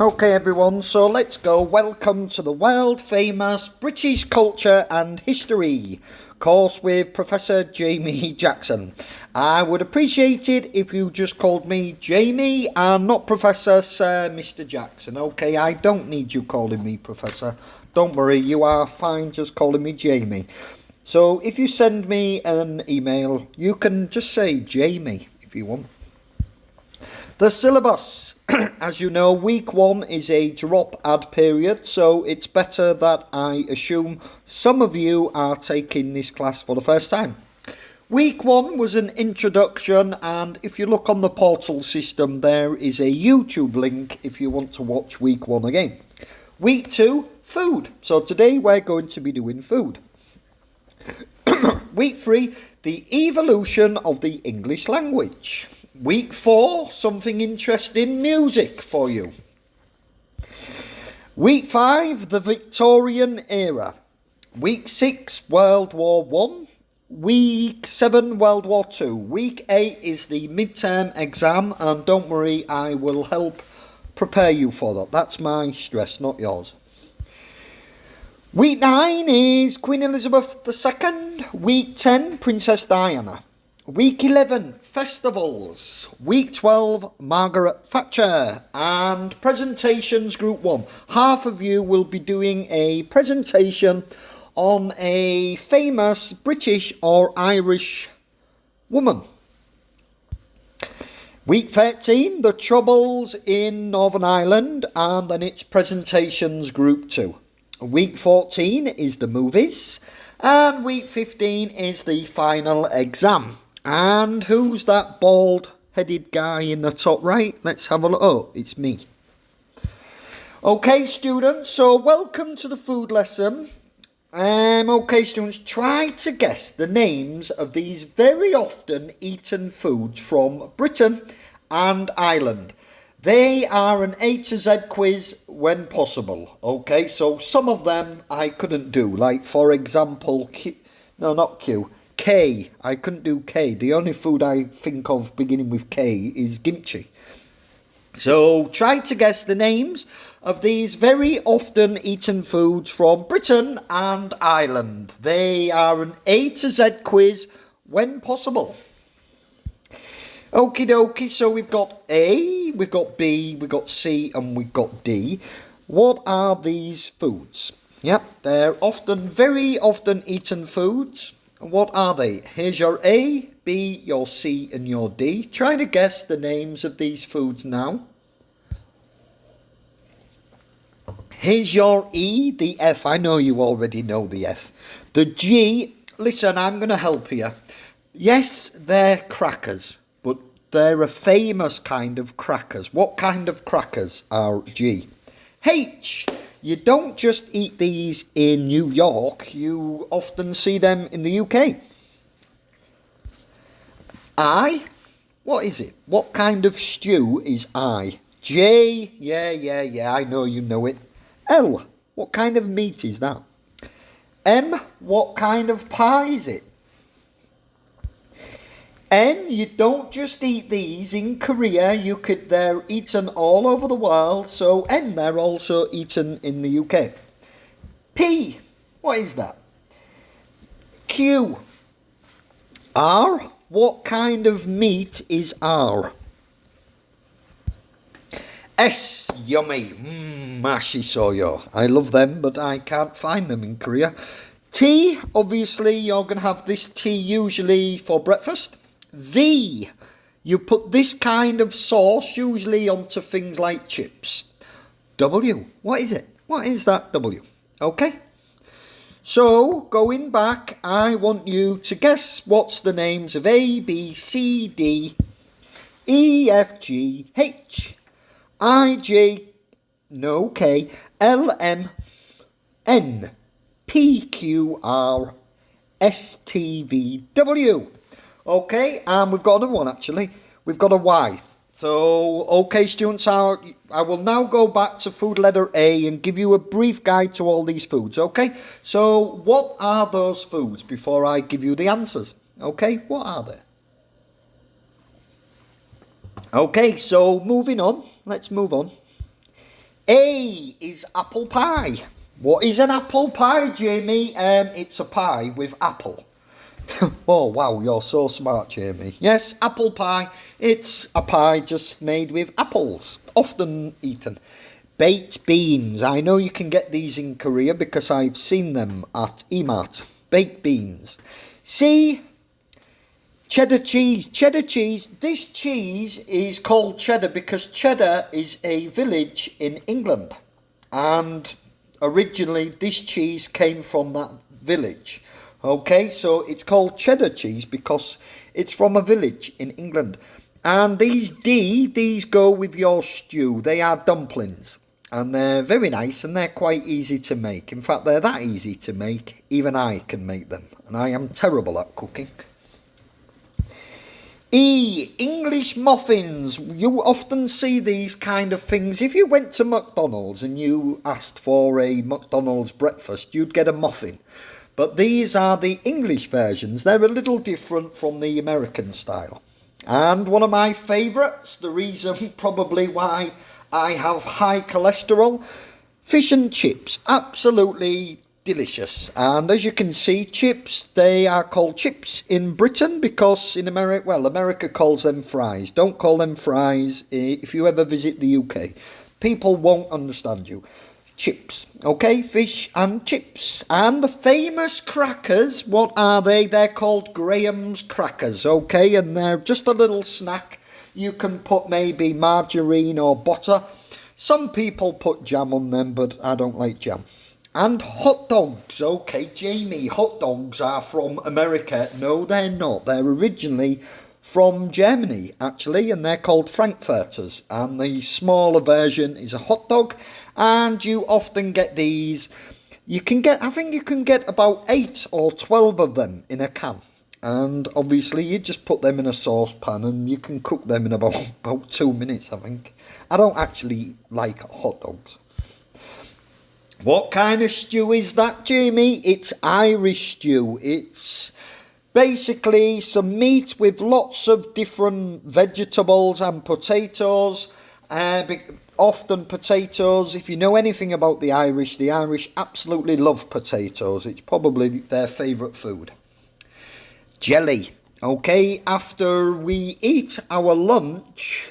Okay everyone, so let's go. Welcome to the world famous British Culture and History course with Professor Jamie Jackson. I would appreciate it if you just called me Jamie and not Professor Sir Mr. Jackson. Okay, I don't need you calling me Professor. Don't worry, you are fine just calling me Jamie. So if you send me an email, you can just say Jamie if you want. The syllabus, as you know, week 1 is a drop ad period, so it's better that I assume some of you are taking this class for the first time. Week 1 was an introduction, and if you look on the portal system, there is a YouTube link if you want to watch week 1 again. Week 2, food. So today we're going to be doing food. Week 3, the evolution of the English language. Week 4, something interesting, music for you. Week 5, the Victorian era. Week 6, World War I. Week 7, World War II. Week 8 is the midterm exam, and don't worry, I will help prepare you for that. That's my stress, not yours. Week 9 is Queen Elizabeth II. Week 10, Princess Diana. Week 11, festivals. Week 12, Margaret Thatcher. And presentations group 1. Half of you will be doing a presentation on a famous British or Irish woman. Week 13, the Troubles in Northern Ireland, and then it's presentations group 2. Week 14 is the movies, and week 15 is the final exam. And who's that bald-headed guy in the top right? Let's have a look. Oh, it's me. Okay, students, so welcome to the food lesson. Okay, students, try to guess the names of these very often eaten foods from Britain and Ireland. They are an A to Z quiz when possible. Okay, so some of them I couldn't do, like for example, K. I couldn't do K. The only food I think of beginning with K is kimchi. So try to guess the names of these very often eaten foods from Britain and Ireland. They are an A to Z quiz when possible. Okie dokie, so we've got A, we've got B, we've got C, and we've got D. What are these foods? Yep, they're very often eaten foods. What are they? Here's your A, B, your C, and your D. Try to guess the names of these foods now. Here's your E, the F. I know you already know the F. The G, listen, I'm going to help you. Yes, they're crackers, but they're a famous kind of crackers. What kind of crackers are G? H, you don't just eat these in New York, you often see them in the UK. I, what is it? What kind of stew is I? J, yeah, I know you know it. L, what kind of meat is that? M, what kind of pie is it? N, you don't just eat these in Korea, they're eaten all over the world, so N, they're also eaten in the UK. P, what is that? Q, R, what kind of meat is R? S, yummy, mashi soyo. I love them, but I can't find them in Korea. T, obviously you're going to have this tea usually for breakfast. V, you put this kind of sauce usually onto things like chips. W, what is it? What is that W? Okay. So, going back, I want you to guess what's the names of A, B, C, D, E, F, G, H, I, J, no, K, L, M, N, P, Q, R, S, T, V, W. Okay, and we've got another one actually. We've got a Y. So, okay students, I will now go back to food letter A and give you a brief guide to all these foods, okay? So, what are those foods before I give you the answers? Okay, what are they? Okay, so moving on. Let's move on. A is apple pie. What is an apple pie, Jamie? It's a pie with apple. Oh, wow, you're so smart, Jamie. Yes, apple pie. It's a pie just made with apples, often eaten. Baked beans. I know you can get these in Korea because I've seen them at Emart. Baked beans. C, cheddar cheese. Cheddar cheese. This cheese is called cheddar because Cheddar is a village in England. And originally this cheese came from that village. Okay, so it's called cheddar cheese because it's from a village in England. And these go with your stew. They are dumplings. And they're very nice and they're quite easy to make. In fact, they're that easy to make, even I can make them. And I am terrible at cooking. E, English muffins. You often see these kind of things. If you went to McDonald's and you asked for a McDonald's breakfast, you'd get a muffin. But these are the English versions. They're a little different from the American style. And one of my favourites, the reason probably why I have high cholesterol, fish and chips. Absolutely delicious. And as you can see, chips, they are called chips in Britain because in America, well, America calls them fries. Don't call them fries if you ever visit the UK. People won't understand you. Chips, okay, fish and chips. And the famous crackers, what are they? They're called Graham's crackers, okay, and they're just a little snack. You can put maybe margarine or butter. Some people put jam on them, but I don't like jam. And hot dogs, okay, Jamie, hot dogs are from America. No, they're not. They're originally from Germany, actually, and they're called Frankfurters. And the smaller version is a hot dog. And you often get these, I think you can get about 8 or 12 of them in a can. And obviously you just put them in a saucepan and you can cook them in about 2 minutes, I think. I don't actually like hot dogs. What kind of stew is that, Jamie? It's Irish stew. It's basically some meat with lots of different vegetables and potatoes. Often potatoes. If you know anything about the Irish absolutely love potatoes. It's probably their favourite food. Jelly. Okay, after we eat our lunch,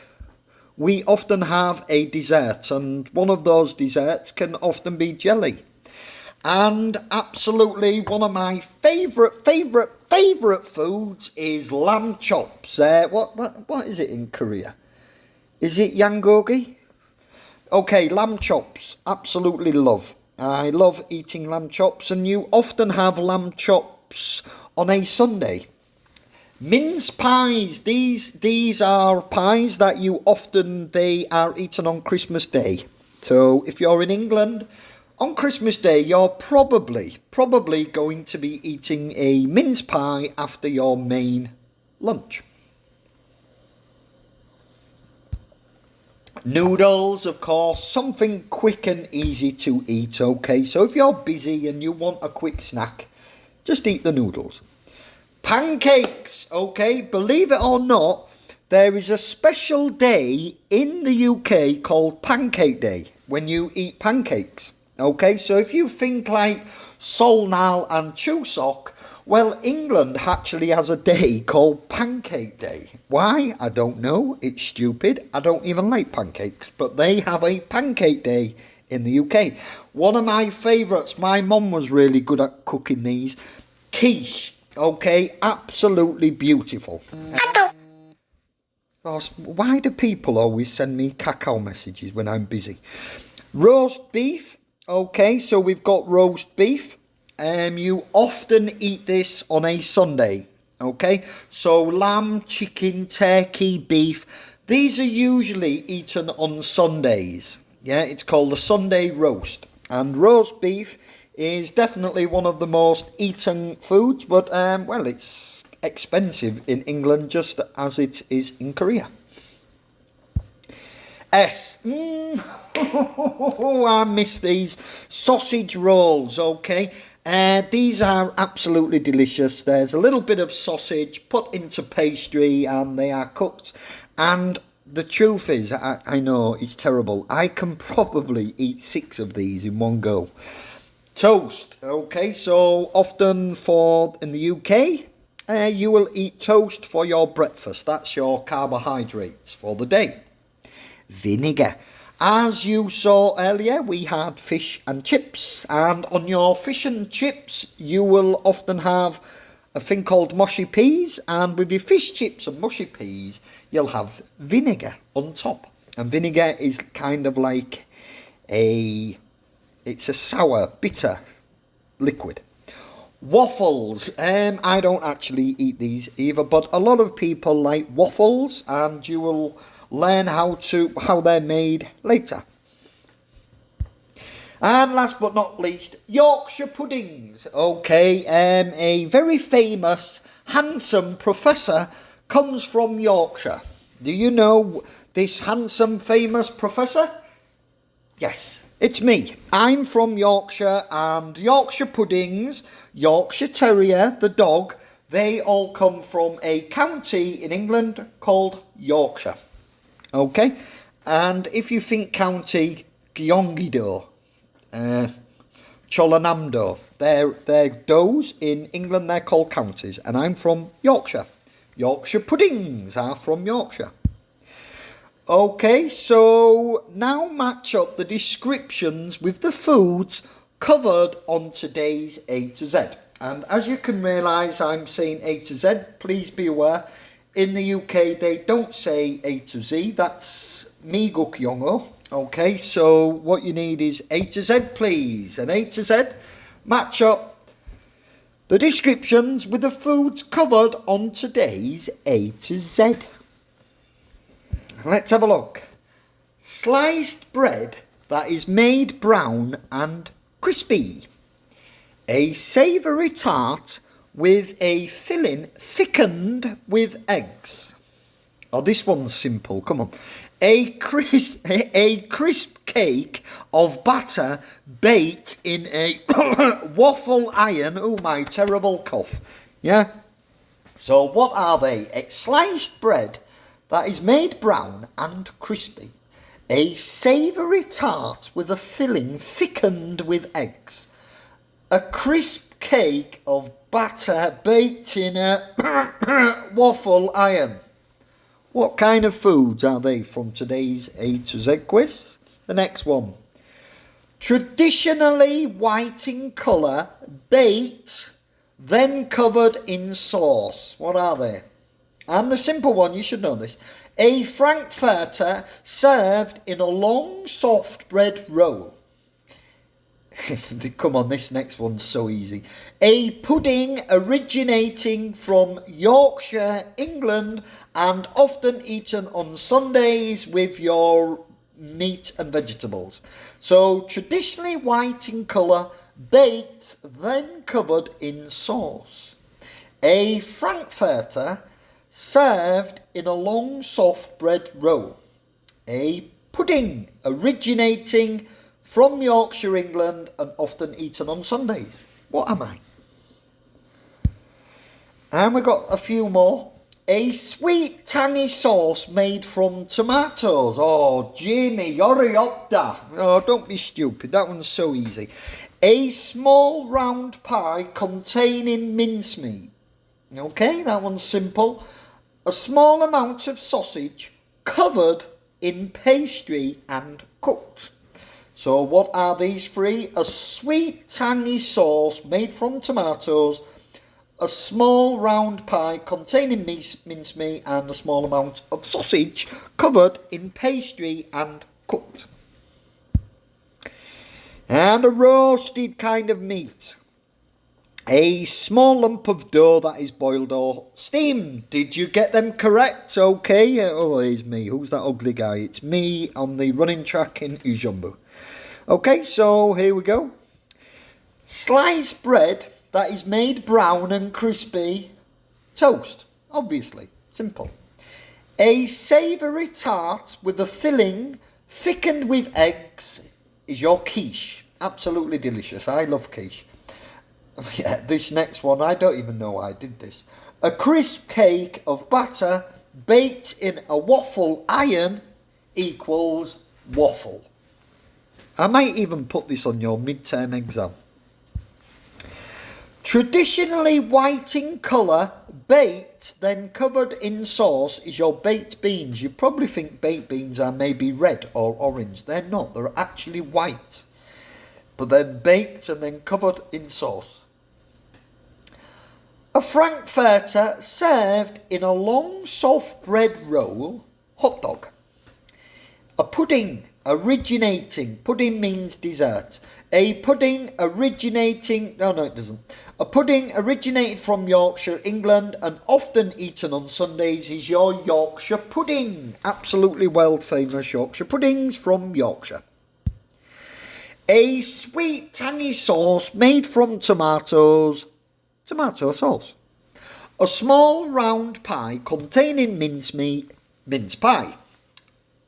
we often have a dessert, and one of those desserts can often be jelly. And absolutely one of my favourite foods is lamb chops. What is it in Korea? Is it yangogi? Okay, lamb chops, absolutely love. I love eating lamb chops, and you often have lamb chops on a Sunday. Mince pies, these are pies that they are eaten on Christmas Day. So if you're in England, on Christmas Day, you're probably going to be eating a mince pie after your main lunch. Noodles, of course, something quick and easy to eat, okay? So if you're busy and you want a quick snack, just eat the noodles. Pancakes, okay? Believe it or not, there is a special day in the UK called Pancake Day when you eat pancakes, okay? So if you think like Solnal and Chuseok, well, England actually has a day called Pancake Day. Why? I don't know. It's stupid. I don't even like pancakes. But they have a Pancake Day in the UK. One of my favourites, my mum was really good at cooking these. Quiche. Okay, absolutely beautiful. Why do people always send me cacao messages when I'm busy? Roast beef. Okay, so we've got roast beef. You often eat this on a Sunday, okay? So lamb, chicken, turkey, beef, these are usually eaten on Sundays. Yeah, it's called a Sunday roast. And roast beef is definitely one of the most eaten foods, but, well, it's expensive in England just as it is in Korea. S. I miss these sausage rolls, okay? These are absolutely delicious. There's a little bit of sausage put into pastry and they are cooked. And the truth is, I know it's terrible. I can probably eat 6 of these in one go. Toast. Okay, so often in the UK, you will eat toast for your breakfast. That's your carbohydrates for the day. Vinegar. As you saw earlier, we had fish and chips. And on your fish and chips, you will often have a thing called mushy peas. And with your fish chips and mushy peas, you'll have vinegar on top. And vinegar is kind of like it's a sour, bitter liquid. Waffles. I don't actually eat these either, but a lot of people like waffles, and you will learn how they're made later. And last but not least, Yorkshire puddings. Okay, a very famous, handsome professor comes from Yorkshire. Do you know this handsome, famous professor? Yes, it's me. I'm from Yorkshire, and Yorkshire puddings, Yorkshire Terrier, the dog, they all come from a county in England called Yorkshire. Okay, and if you think county, Gyeonggi-do, Cholanamdo, they're those in England, they're called counties, and I'm from Yorkshire. Yorkshire puddings are from Yorkshire. Okay, so now match up the descriptions with the foods covered on today's A to Z. And as you can realise, I'm saying A to Z. Please be aware, in the UK they don't say A to Z. That's Miguk Yongo. Okay, so what you need is A to Z, please. And A to Z, match up the descriptions with the foods covered on today's A to Z. Let's have a look. Sliced bread that is made brown and crispy. A savoury tart with a filling thickened with eggs. Oh, this one's simple, come on. A crisp cake of batter baked in a waffle iron. Oh, my terrible cough. Yeah? So what are they? A sliced bread that is made brown and crispy. A savoury tart with a filling thickened with eggs. A crisp cake of batter baked in a waffle iron. What kind of foods are they from today's A to Z quiz? The next one. Traditionally white in colour, baked, then covered in sauce. What are they? And the simple one, you should know this. A frankfurter served in a long, soft bread roll. Come on, this next one's so easy. A pudding originating from Yorkshire, England, and often eaten on Sundays with your meat and vegetables. So, traditionally white in colour, baked, then covered in sauce. A frankfurter served in a long soft bread roll. A pudding originating from Yorkshire, England, and often eaten on Sundays. What am I? And we've got a few more. A sweet tangy sauce made from tomatoes. Oh, Jamie, hurry up da. Oh, don't be stupid. That one's so easy. A small round pie containing mincemeat. Okay, that one's simple. A small amount of sausage covered in pastry and cooked. So what are these three? A sweet tangy sauce made from tomatoes, a small round pie containing mincemeat, and a small amount of sausage covered in pastry and cooked. And a roasted kind of meat. A small lump of dough that is boiled or steamed. Did you get them correct? Okay. Oh, it's me. Who's that ugly guy? It's me on the running track in Ujumbu. Okay, so here we go. Sliced bread that is made brown and crispy. Toast, obviously. Simple. A savoury tart with a filling thickened with eggs is your quiche. Absolutely delicious. I love quiche. Yeah, this next one, I don't even know why I did this. A crisp cake of batter baked in a waffle iron equals waffle. I might even put this on your midterm exam. Traditionally white in colour, baked, then covered in sauce is your baked beans. You probably think baked beans are maybe red or orange. They're not, they're actually white. But they're baked and then covered in sauce. A frankfurter served in a long soft bread roll, hot dog. A pudding pudding means dessert. A pudding originating from Yorkshire, England, and often eaten on Sundays is your Yorkshire pudding. Absolutely world famous Yorkshire puddings from Yorkshire. A sweet tangy sauce made from tomatoes, tomato sauce. A small round pie containing mincemeat, mince pie.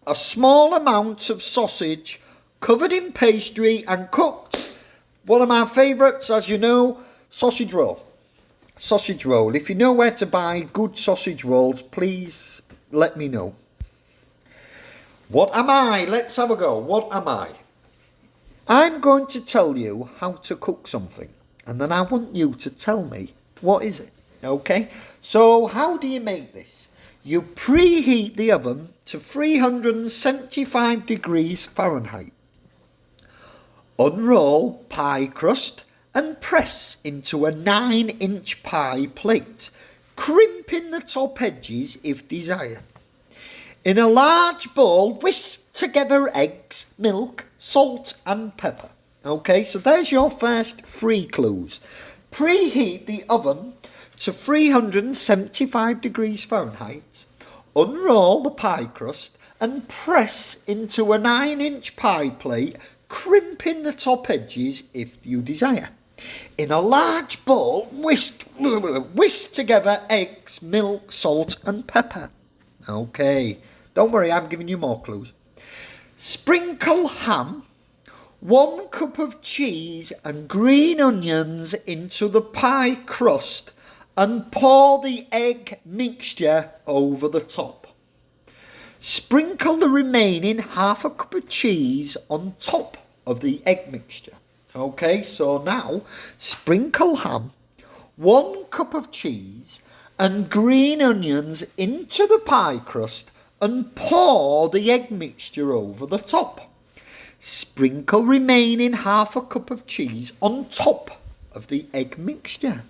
A small amount of sausage covered in pastry and cooked. One of my favourites, as you know, sausage roll. Sausage roll. If you know where to buy good sausage rolls, please let me know. What am I? Let's have a go. What am I? I'm going to tell you how to cook something, and then I want you to tell me what is it. Okay? So how do you make this? You preheat the oven to 375 degrees Fahrenheit. Unroll pie crust and press into a 9-inch pie plate, crimping the top edges if desired. In a large bowl, whisk together eggs, milk, salt and pepper. Okay, so there's your first 3 clues. Preheat the oven to 375 degrees Fahrenheit. Unroll the pie crust and press into a 9-inch pie plate, crimping the top edges if you desire. In a large bowl, whisk together eggs, milk, salt and pepper. Okay, don't worry, I'm giving you more clues. Sprinkle ham, 1 cup of cheese and green onions into the pie crust and pour the egg mixture over the top. Sprinkle the remaining half a cup of cheese on top of the egg mixture. Okay, so now sprinkle ham, 1 cup of cheese and green onions into the pie crust and pour the egg mixture over the top. Sprinkle remaining half a cup of cheese on top of the egg mixture.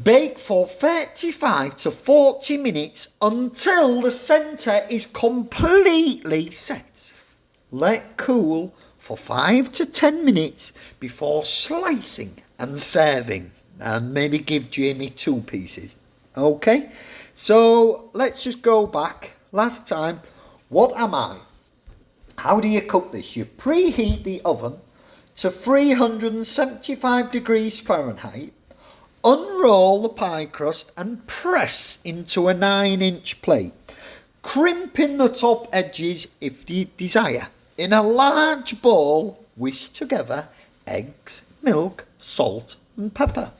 Bake for 35 to 40 minutes until the centre is completely set. Let cool for 5 to 10 minutes before slicing and serving, and maybe give Jamie 2 pieces. Okay, so let's just go back. Last time, what am I? How do you cook this? You preheat the oven to 375 degrees Fahrenheit. Unroll the pie crust and press into a 9-inch plate, crimping the top edges if you desire. In a large bowl, whisk together eggs, milk, salt and pepper.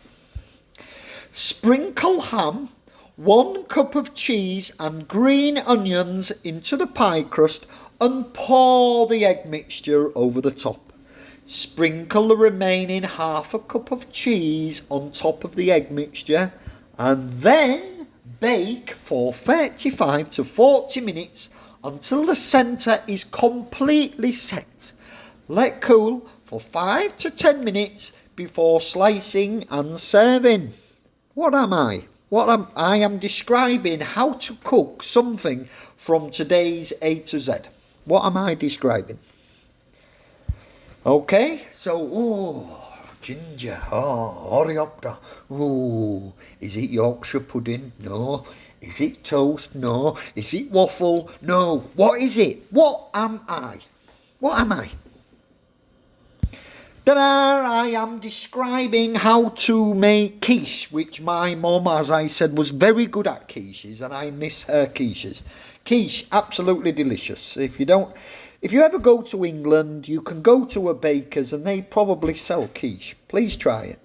Sprinkle ham, 1 cup of cheese and green onions into the pie crust and pour the egg mixture over the top. Sprinkle the remaining half a cup of cheese on top of the egg mixture and then bake for 35 to 40 minutes until the centre is completely set. Let cool for 5 to 10 minutes before slicing and serving. What am I? I am describing how to cook something from today's A to Z. What am I describing? Okay, so, ginger, hurry up. Is it Yorkshire pudding? No. Is it toast? No. Is it waffle? No. What is it? What am I? What am I? I am describing how to make quiche, which my mum, as I said, was very good at quiches, and I miss her quiches. Quiche, absolutely delicious. If you ever go to England, you can go to a baker's and they probably sell quiche. Please try it.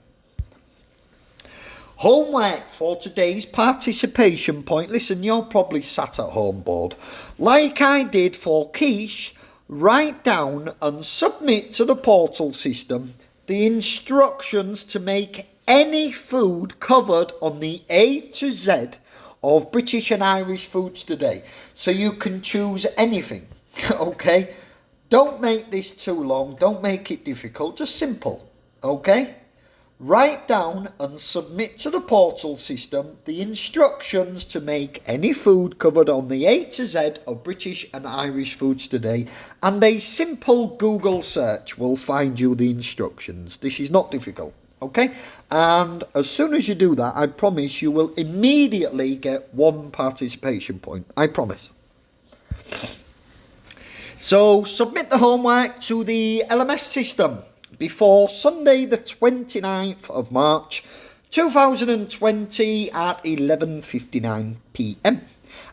Homework for today's participation point. Listen, you're probably sat at home bored. Like I did for quiche, write down and submit to the portal system the instructions to make any food covered on the A to Z of British and Irish foods today. So you can choose anything, okay? Don't make this too long. Don't make it difficult. Just simple, okay? Write down and submit to the portal system the instructions to make any food covered on the A to Z of British and Irish foods today, and a simple Google search will find you the instructions. This is not difficult, okay? And as soon as you do that, I promise you will immediately get 1 participation point. I promise. So submit the homework to the LMS system before Sunday the 29th of March 2020 at 11:59 p.m.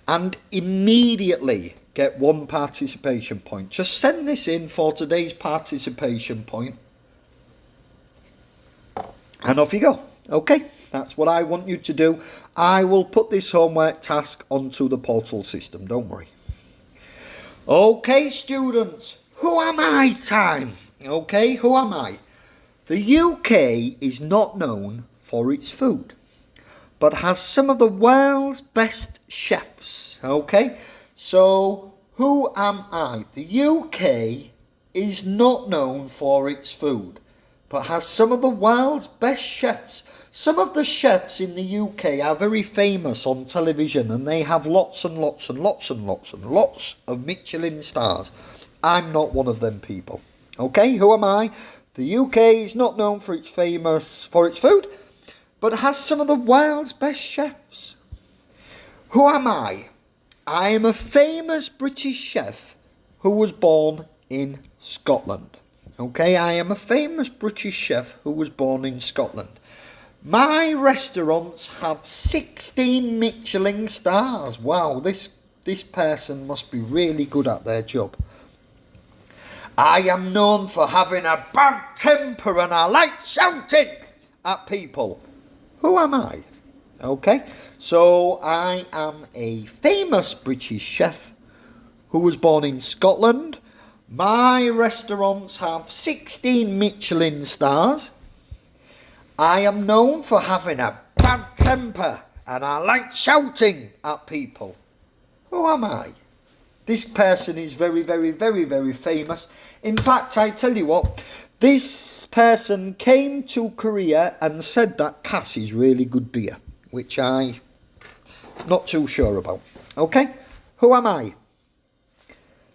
and immediately get 1 participation point. Just send this in for today's participation point and off you go. Okay, that's what I want you to do. I will put this homework task onto the portal system, don't worry. Okay, students, who am I time? Okay, who am I? The UK is not known for its food, but has some of the world's best chefs. Okay, so who am I? The UK is not known for its food, but has some of the world's best chefs. Some of the chefs in the UK are very famous on television, and they have lots and lots and lots and lots and lots of Michelin stars. I'm not one of them people. Okay, who am I? The UK is not known for its food, but has some of the world's best chefs. Who am I? I am a famous British chef who was born in Scotland. Okay, I am a famous British chef who was born in Scotland. My restaurants have 16 Michelin stars. Wow, this person must be really good at their job. I am known for having a bad temper and I like shouting at people. Who am I? Okay, so I am a famous British chef who was born in Scotland. My restaurants have 16 Michelin stars. I am known for having a bad temper and I like shouting at people. Who am I? This person is very, very, very, very famous. In fact, I tell you what, this person came to Korea and said that Cass is really good beer, which I'm not too sure about. Okay, who am I?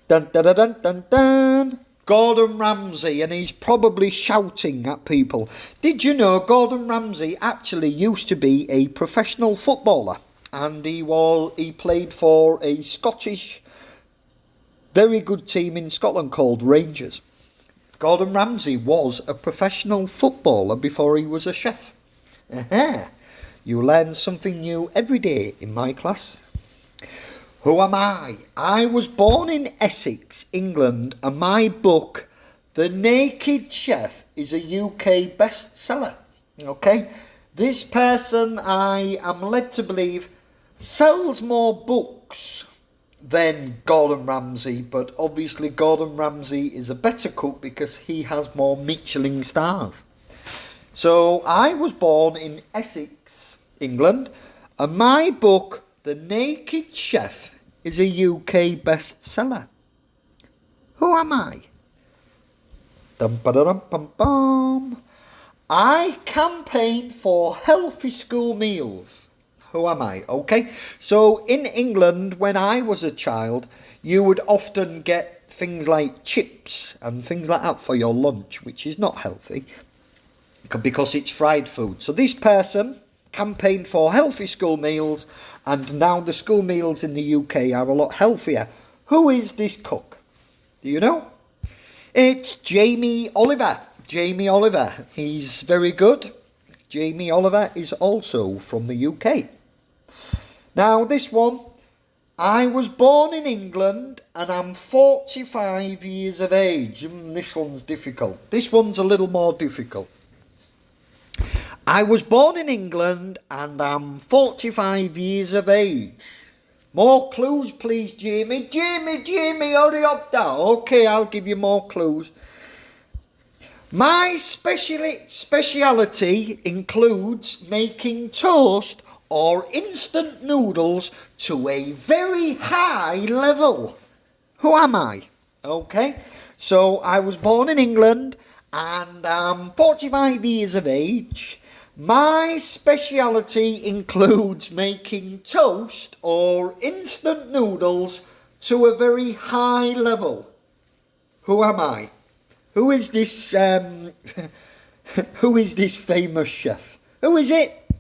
Dun dun dun dun dun dun. Gordon Ramsay, and he's probably shouting at people. Did you know Gordon Ramsay actually used to be a professional footballer, and he played for a Scottish very good team in Scotland called Rangers. Gordon Ramsay was a professional footballer before he was a chef. Aha! You learn something new every day in my class. Who am I? I was born in Essex, England, and my book, The Naked Chef, is a UK bestseller. Okay? This person, I am led to believe, sells more books than Gordon Ramsay, but obviously Gordon Ramsay is a better cook because he has more Michelin stars. So I was born in Essex, England, and my book, The Naked Chef, is a UK bestseller. Who am I? Dum-ba-da-dum-bum-bum. I campaign for healthy school meals. Who am I? Okay, so in England, when I was a child, you would often get things like chips and things like that for your lunch, which is not healthy because it's fried food. So this person campaigned for healthy school meals, and now the school meals in the UK are a lot healthier. Who is this cook? Do you know? It's Jamie Oliver. Jamie Oliver. He's very good. Jamie Oliver is also from the UK. Now this one, I was born in England and I'm 45 years of age. This one's difficult. This one's a little more difficult. I was born in England and I'm 45 years of age. More clues, please, Jamie. Jamie, hurry up now. Okay, I'll give you more clues. My speciality includes making toast or instant noodles to a very high level. Who am I? Okay, so I was born in England and I'm 45 years of age. My speciality includes making toast or instant noodles to a very high level. Who am I? Who is this who is this famous chef? Who is it?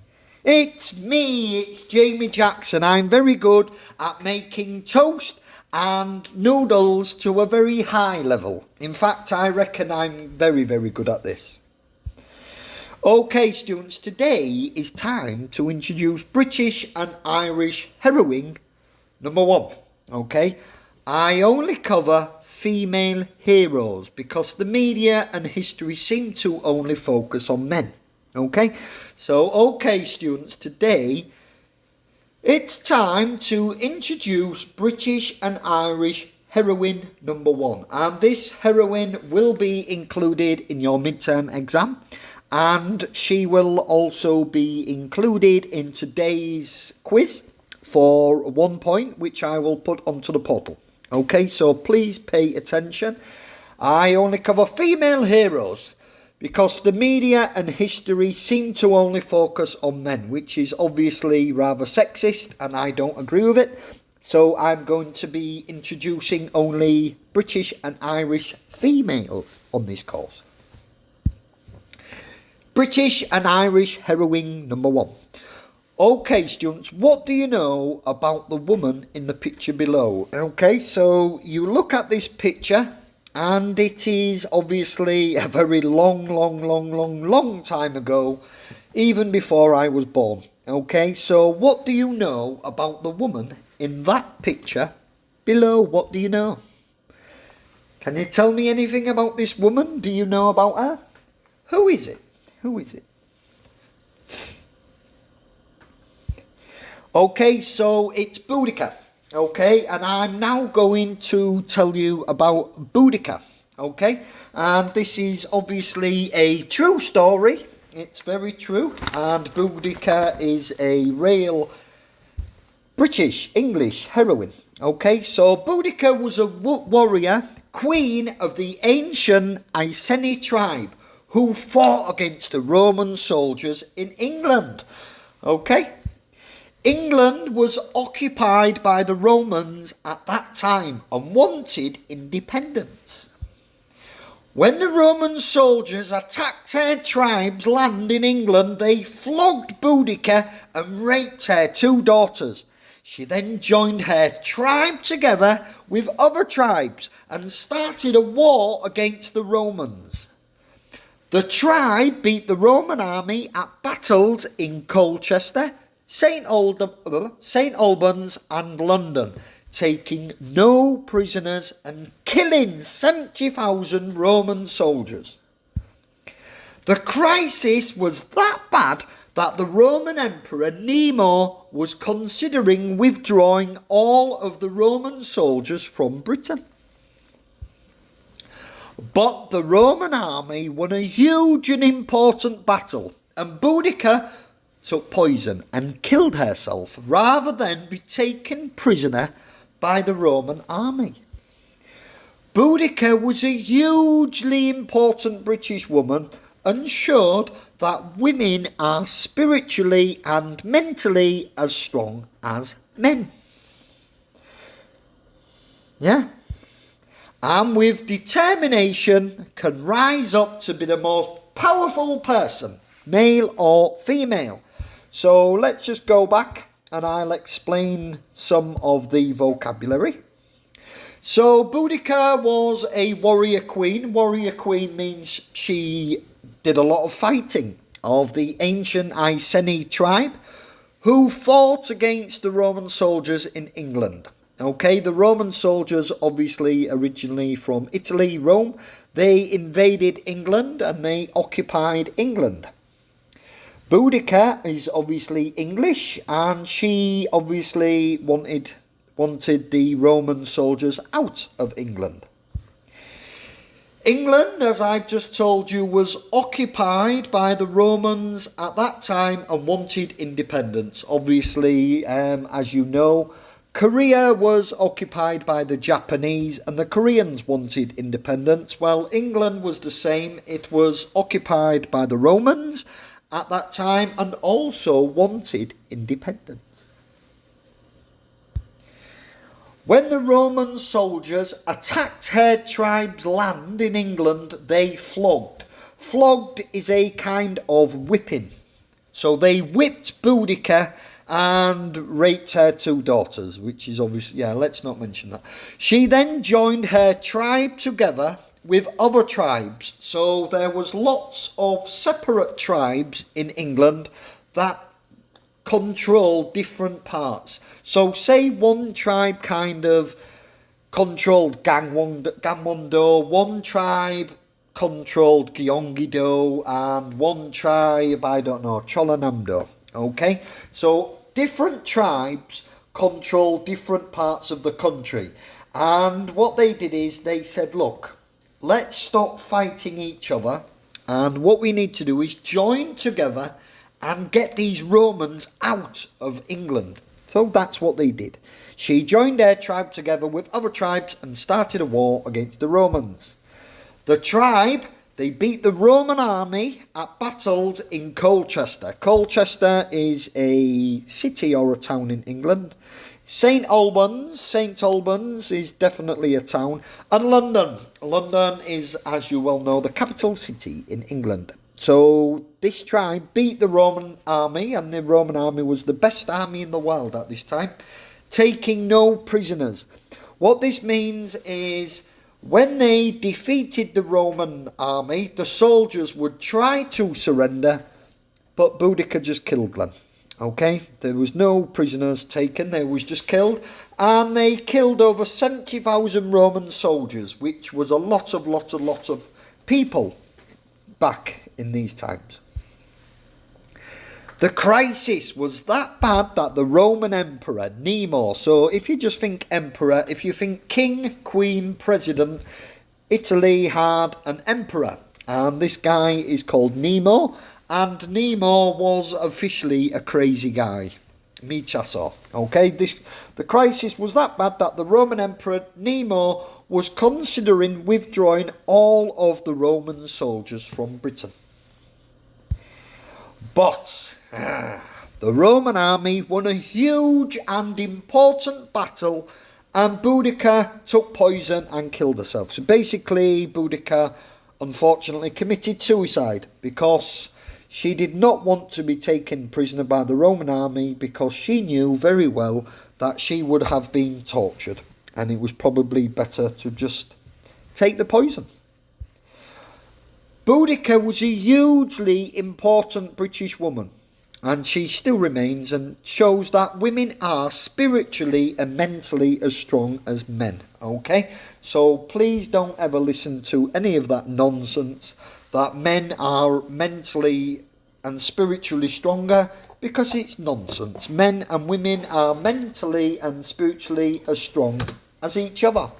It's me, it's Jamie Jackson. I'm very good at making toast and noodles to a very high level. In fact, I reckon I'm very, very good at this. Okay, students, today is time to introduce British and Irish heroine number 1. Okay, I only cover female heroes because the media and history seem to only focus on men. Okay, so students, today it's time to introduce British and Irish heroine number 1, and this heroine will be included in your midterm exam, and she will also be included in today's quiz for 1 point, which I will put onto the portal. Okay, so please pay attention. I only cover female heroes because the media and history seem to only focus on men, which is obviously rather sexist, and I don't agree with it. So I'm going to be introducing only British and Irish females on this course. British and Irish heroine number 1. Okay, students, what do you know about the woman in the picture below? Okay, so you look at this picture and it is obviously a very long time ago, even before I was born. Okay, so what do you know about the woman in that picture below? What do you know? Can you tell me anything about this woman? Do you know about her? Who is it? Who is it? Okay, so it's Boudica. Okay, and I'm now going to tell you about Boudica. Okay, and this is obviously a true story. It's very true, and Boudica is a real British English heroine. Okay, so Boudica was a warrior, queen of the ancient Iceni tribe, who fought against the Roman soldiers in England. Okay, England was occupied by the Romans at that time and wanted independence. When the Roman soldiers attacked her tribe's land in England, they flogged Boudica and raped her 2 daughters. She then joined her tribe together with other tribes and started a war against the Romans. The tribe beat the Roman army at battles in Colchester, St Albans and London, taking no prisoners and killing 70,000 Roman soldiers. The crisis was that bad that the Roman Emperor Nero was considering withdrawing all of the Roman soldiers from Britain. But the Roman army won a huge and important battle, and Boudica took poison and killed herself rather than be taken prisoner by the Roman army. Boudica was a hugely important British woman and showed that women are spiritually and mentally as strong as men. Yeah. And with determination can rise up to be the most powerful person, male or female. So let's just go back and I'll explain some of the vocabulary. So Boudica was a warrior queen. Warrior queen means she did a lot of fighting of the ancient Iceni tribe who fought against the Roman soldiers in England. Okay, the Roman soldiers, obviously originally from Italy, Rome, they invaded England and they occupied England. Boudica is obviously English, and she obviously wanted the Roman soldiers out of England. England, as I've just told you, was occupied by the Romans at that time and wanted independence. Obviously, as you know, Korea was occupied by the Japanese and the Koreans wanted independence. Well, England was the same. It was occupied by the Romans at that time and also wanted independence. When the Roman soldiers attacked her tribe's land in England, they flogged. Flogged is a kind of whipping. So they whipped Boudica and raped her 2 daughters, which is obviously, let's not mention that. She then joined her tribe together with other tribes. So there was lots of separate tribes in England that control different parts. So say one tribe kind of controlled Gangwon-do, one tribe controlled Gyeonggi-do, and one tribe, Cholanam-do. Okay, so different tribes control different parts of the country. And what they did is they said, look, let's stop fighting each other. And what we need to do is join together and get these Romans out of England. So that's what they did. She joined her tribe together with other tribes and started a war against the Romans. The tribe, they beat the Roman army at battles in Colchester. Colchester is a city or a town in England. St Albans is definitely a town. And London. London is, as you well know, the capital city in England. So this tribe beat the Roman army, and the Roman army was the best army in the world at this time, taking no prisoners. What this means is when they defeated the Roman army, the soldiers would try to surrender, but Boudica just killed them. Okay, there was no prisoners taken, they was just killed, and they killed over 70,000 Roman soldiers, which was a lot of people back in these times. The crisis was that bad that the Roman Emperor Nemo, so if you just think emperor, if you think king, queen, president, Italy had an emperor, and this guy is called Nemo, and Nemo was officially a crazy guy. Michaso. Okay, the crisis was that bad that the Roman Emperor Nemo was considering withdrawing all of the Roman soldiers from Britain. But the Roman army won a huge and important battle, and Boudica took poison and killed herself. So basically, Boudica unfortunately committed suicide because she did not want to be taken prisoner by the Roman army, because she knew very well that she would have been tortured, and it was probably better to just take the poison. Boudica was a hugely important British woman, and she still remains, and shows that women are spiritually and mentally as strong as men. Okay, so please don't ever listen to any of that nonsense that men are mentally and spiritually stronger, because it's nonsense. Men and women are mentally and spiritually as strong as each other.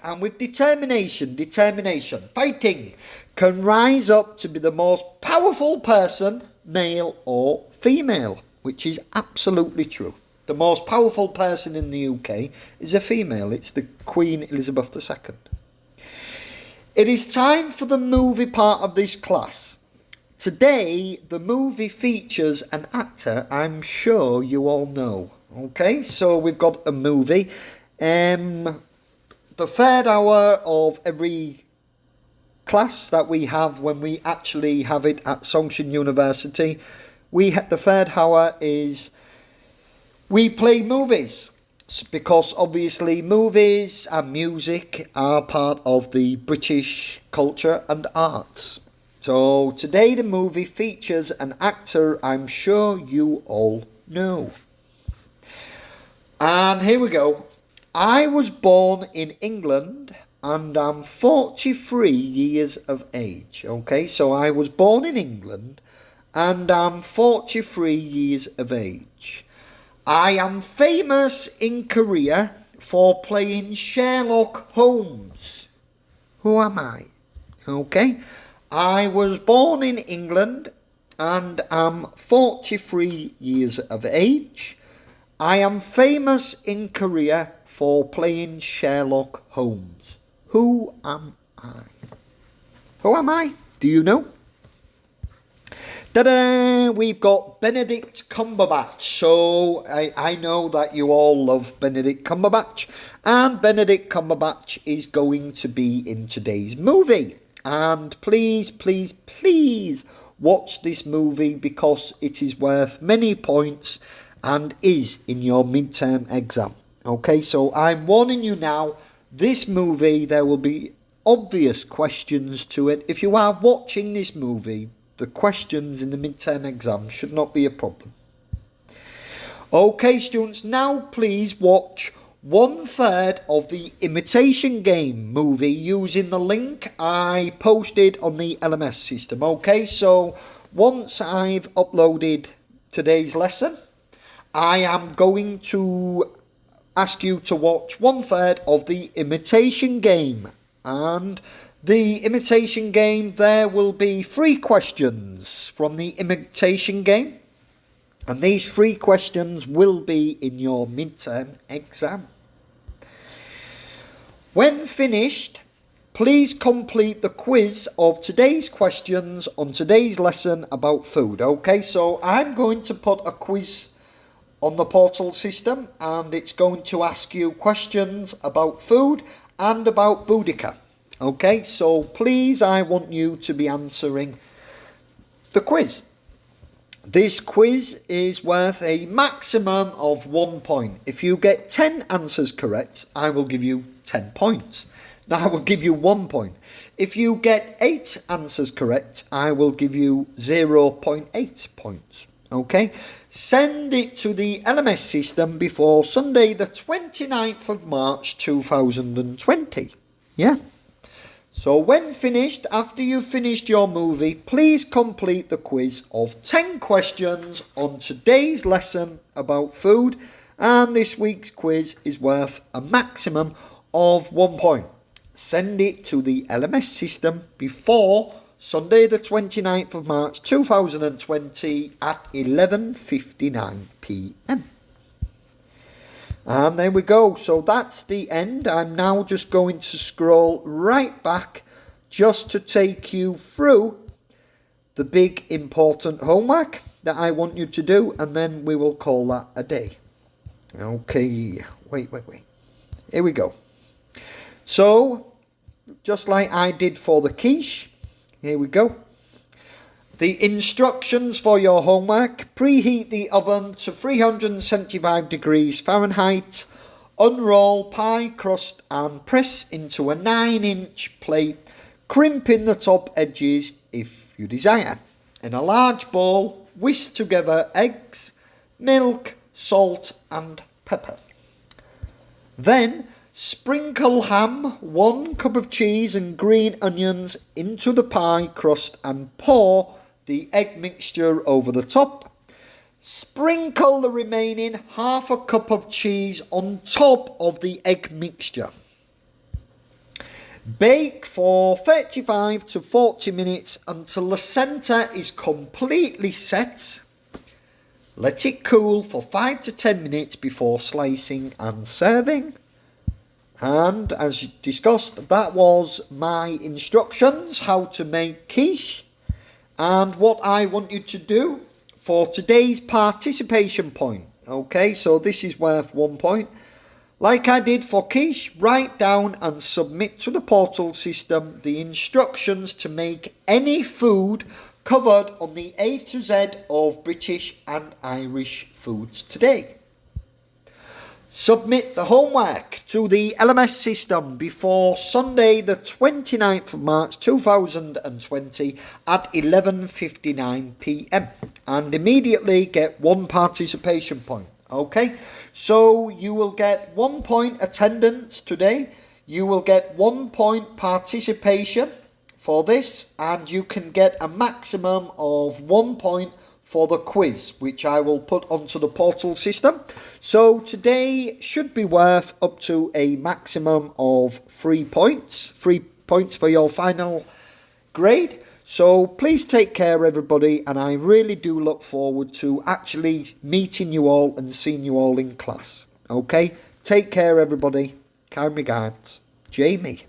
And with determination, fighting can rise up to be the most powerful person, male or female, which is absolutely true. The most powerful person in the UK is a female. It's the Queen Elizabeth II. It is time for the movie part of this class. Today, the movie features an actor I'm sure you all know. Okay, so we've got a movie. The third hour of every class that we have, when we actually have it at Songsin University, the third hour is we play movies, because obviously movies and music are part of the British culture and arts. So today the movie features an actor I'm sure you all know. And here we go. I was born in England and I'm 43 years of age. Okay, so I was born in England and I'm 43 years of age. I am famous in Korea for playing Sherlock Holmes. Who am I? Okay, I was born in England and am 43 years of age. I am famous in Korea for playing Sherlock Holmes. Who am I? Who am I? Do you know? Ta-da! We've got Benedict Cumberbatch. So I know that you all love Benedict Cumberbatch. And Benedict Cumberbatch is going to be in today's movie. And please, please, please watch this movie because it is worth many points and is in your midterm exam. Okay, so I'm warning you now, this movie, there will be obvious questions to it. If you are watching this movie, the questions in the midterm exam should not be a problem. Okay, students, now please watch 1/3 of the Imitation Game movie using the link I posted on the LMS system. Okay, so once I've uploaded today's lesson, I am going to ask you to watch 1/3 of the Imitation Game. And the Imitation Game, there will be 3 questions from the Imitation Game. And these 3 questions will be in your midterm exam. When finished, please complete the quiz of today's questions on today's lesson about food. Okay, so I'm going to put a quiz on the portal system and it's going to ask you questions about food and about Boudica. Okay, so please, I want you to be answering the quiz. This quiz is worth a maximum of 1 point. If you get 10 answers correct, I will give you 10 points. Now I will give you 1 point. If you get 8 answers correct, I will give you 0.8 points. Okay? Send it to the LMS system before Sunday the 29th of March 2020. Yeah? So when finished, after you've finished your movie, please complete the quiz of 10 questions on today's lesson about food. And this week's quiz is worth a maximum of 1 point. Send it to the LMS system before Sunday the 29th of March 2020 at 11:59 p.m. And there we go. So that's the end. I'm now just going to scroll right back just to take you through the big important homework that I want you to do, and then we will call that a day. Okay, wait. Here we go. So, just like I did for the quiche, here we go. The instructions for your homework: preheat the oven to 375 degrees Fahrenheit, unroll pie crust and press into a 9-inch plate, crimping the top edges if you desire. In a large bowl, whisk together eggs, milk, salt and pepper. Then sprinkle ham, 1 cup of cheese and green onions into the pie crust and pour the egg mixture over the top. Sprinkle the remaining 1/2 cup of cheese on top of the egg mixture. Bake for 35 to 40 minutes until the centre is completely set. Let it cool for 5 to 10 minutes before slicing and serving. And as discussed, that was my instructions how to make quiche. And what I want you to do for today's participation point. Okay, so this is worth 1 point. Like I did for quiche, write down and submit to the portal system the instructions to make any food covered on the A to Z of British and Irish foods today. Submit the homework to the LMS system before Sunday the 29th of March 2020 at 11:59 p.m. and immediately get 1 participation point. Okay, so you will get 1 point attendance today. You will get 1 point participation for this, and you can get a maximum of 1 point for the quiz, which I will put onto the portal system. So today should be worth up to a maximum of 3 points. 3 points for your final grade. So please take care, everybody, and I really do look forward to actually meeting you all and seeing you all in class. Okay? Take care, everybody. Kind regards, Jamie.